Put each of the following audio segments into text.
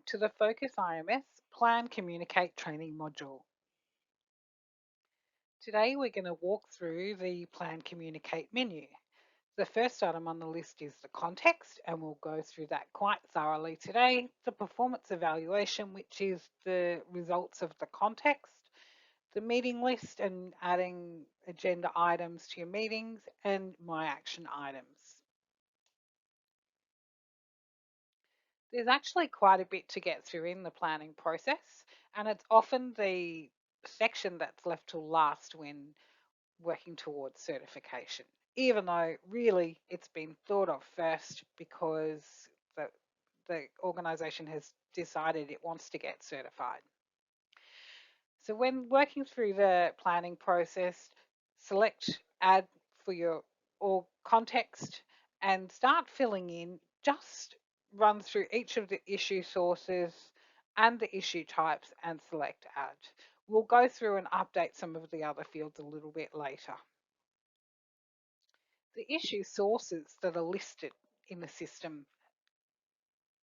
to the FocusIMS Plan, Communicate training module. Today we're going to walk through the Plan, Communicate menu. The first item on the list is the context, and we'll go through that quite thoroughly today. The performance evaluation, which is the results of the context, the meeting list and adding agenda items to your meetings, and my action items. There's actually quite a bit to get through in the planning process, and it's often the section that's left till last when working towards certification, even though really it's been thought of first because the organisation has decided it wants to get certified. So when working through the planning process, select add for your or context and start filling in. Just run through each of the issue sources and the issue types and select add. We'll go through and update some of the other fields a little bit later. The issue sources that are listed in the system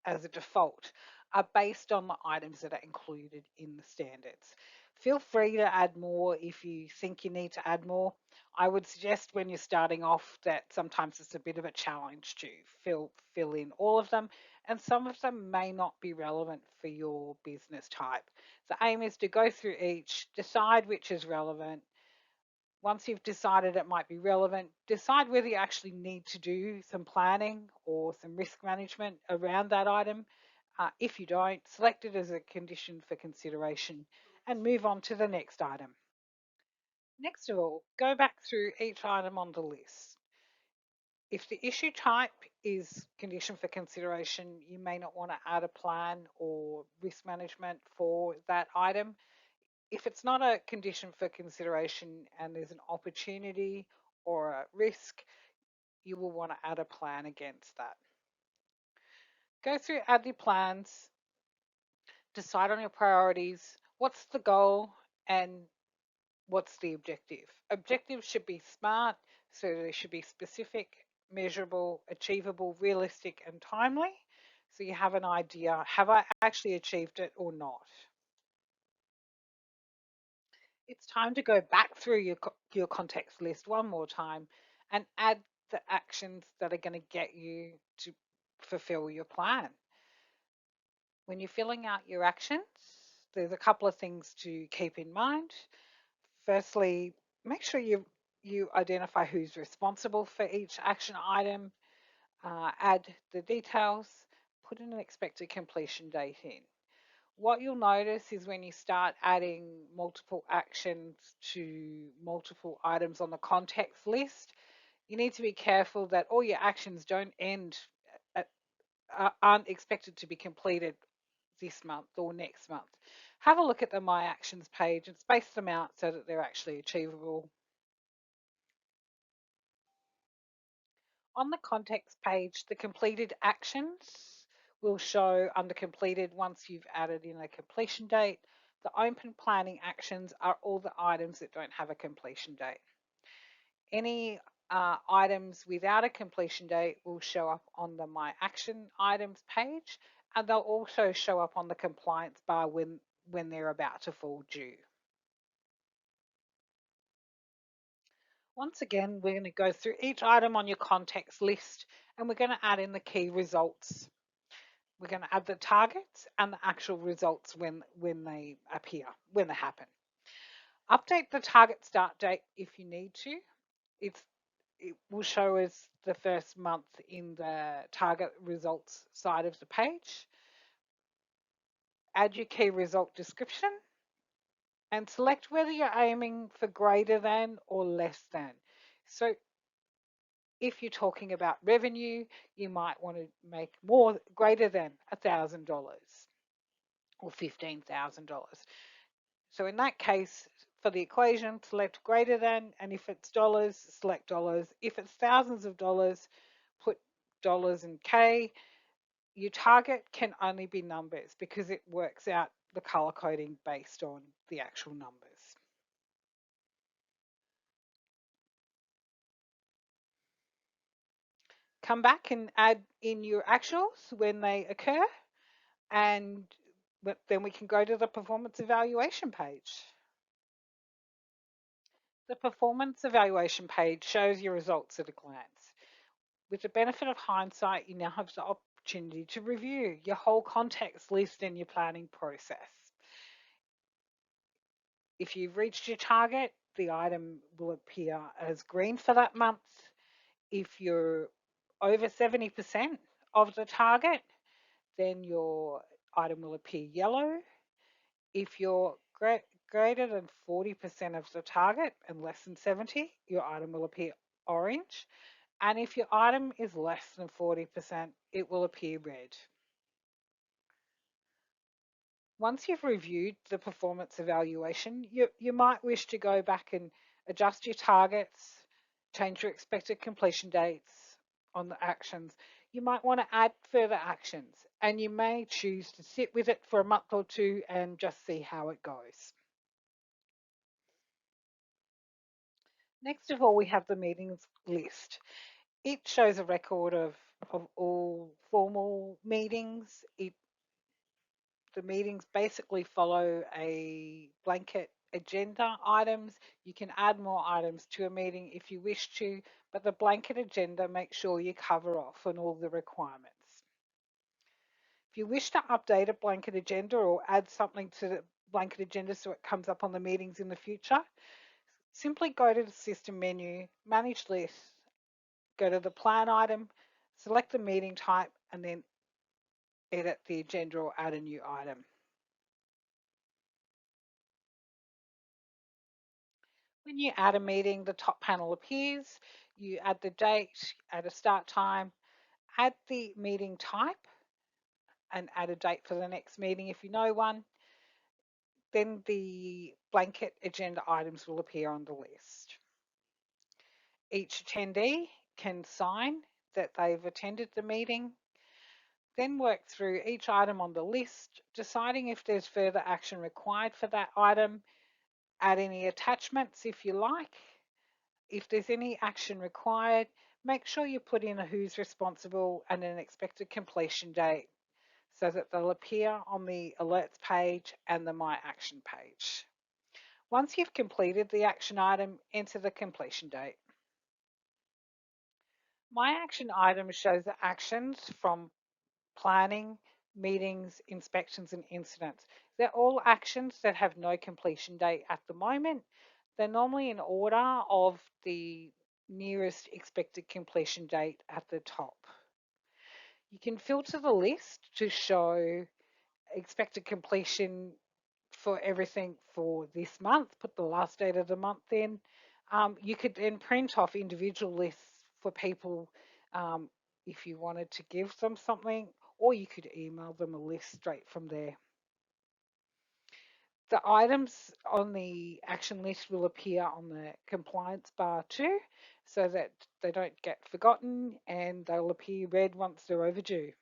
as a default are based on the items that are included in the standards. Feel free to add more if you think you need to add more. I would suggest when you're starting off that sometimes it's a bit of a challenge to fill in all of them, and some of them may not be relevant for your business type. The aim is to go through each, decide which is relevant. Once you've decided it might be relevant, decide whether you actually need to do some planning or some risk management around that item. If you don't, select it as a condition for consideration and move on to the next item. Next of all, go back through each item on the list. If the issue type is condition for consideration, you may not want to add a plan or risk management for that item. If it's not a condition for consideration and there's an opportunity or a risk, you will want to add a plan against that. Go through add your plans, decide on your priorities, what's the goal and what's the objective. Objectives should be SMART, so they should be specific, measurable, achievable, realistic and timely. So you have an idea, have I actually achieved it or not? It's time to go back through your context list one more time and add the actions that are going to get you to fulfill your plan. When you're filling out your actions, there's a couple of things to keep in mind. Firstly, make sure you identify who's responsible for each action item, add the details, put in an expected completion date in. What you'll notice is when you start adding multiple actions to multiple items on the context list, you need to be careful that all your actions don't end aren't expected to be completed this month or next month. Have a look at the My Actions page and space them out so that they're actually achievable. On the context page, the completed actions will show under completed once you've added in a completion date. The open planning actions are all the items that don't have a completion date. Any items without a completion date will show up on the My Action Items page, and they'll also show up on the compliance bar when they're about to fall due. Once again, we're going to go through each item on your context list and we're going to add in the key results. We're going to add the targets and the actual results when they appear, when they happen. Update the target start date if you need to. It will show as the first month in the target results side of the page. Add your key result description and select whether you're aiming for greater than or less than. So if you're talking about revenue, you might want to make more greater than $1,000 or $15,000. So in that case, for the equation, select greater than, and if it's dollars, select dollars. If it's thousands of dollars, put dollars and K. Your target can only be numbers because it works out the color coding based on the actual numbers. Come back and add in your actuals when they occur And then we can go to the performance evaluation page. The performance evaluation page shows your results at a glance. With the benefit of hindsight, you now have the opportunity to review your whole context list in your planning process. If you've reached your target, the item will appear as green for that month. If you're over 70% of the target, then your item will appear yellow. If you're greater than 40% of the target and less than 70, your item will appear orange. And if your item is less than 40%, it will appear red. Once you've reviewed the performance evaluation, you might wish to go back and adjust your targets, change your expected completion dates on the actions. You might want to add further actions, and you may choose to sit with it for a month or two and just see how it goes. Next of all, we have the meetings list. It shows a record of all formal meetings. The meetings basically follow a blanket agenda items. You can add more items to a meeting if you wish to, but the blanket agenda makes sure you cover off on all the requirements. If you wish to update a blanket agenda or add something to the blanket agenda so it comes up on the meetings in the future, simply go to the system menu, manage list, go to the plan item, select the meeting type, and then edit the agenda or add a new item. When you add a meeting, the top panel appears. You add the date, add a start time, add the meeting type, and add a date for the next meeting if you know one. Then the blanket agenda items will appear on the list. Each attendee can sign that they've attended the meeting, then work through each item on the list, deciding if there's further action required for that item, add any attachments if you like. If there's any action required, make sure you put in a who's responsible and an expected completion date so that they'll appear on the alerts page and the My Action page. Once you've completed the action item, enter the completion date. My Action item shows the actions from planning, meetings, inspections, and incidents. They're all actions that have no completion date at the moment. They're normally in order of the nearest expected completion date at the top. You can filter the list to show expected completion for everything for this month, put the last date of the month in. You could then print off individual lists for people if you wanted to give them something, or you could email them a list straight from there. The items on the action list will appear on the compliance bar too, so that they don't get forgotten and they'll appear red once they're overdue.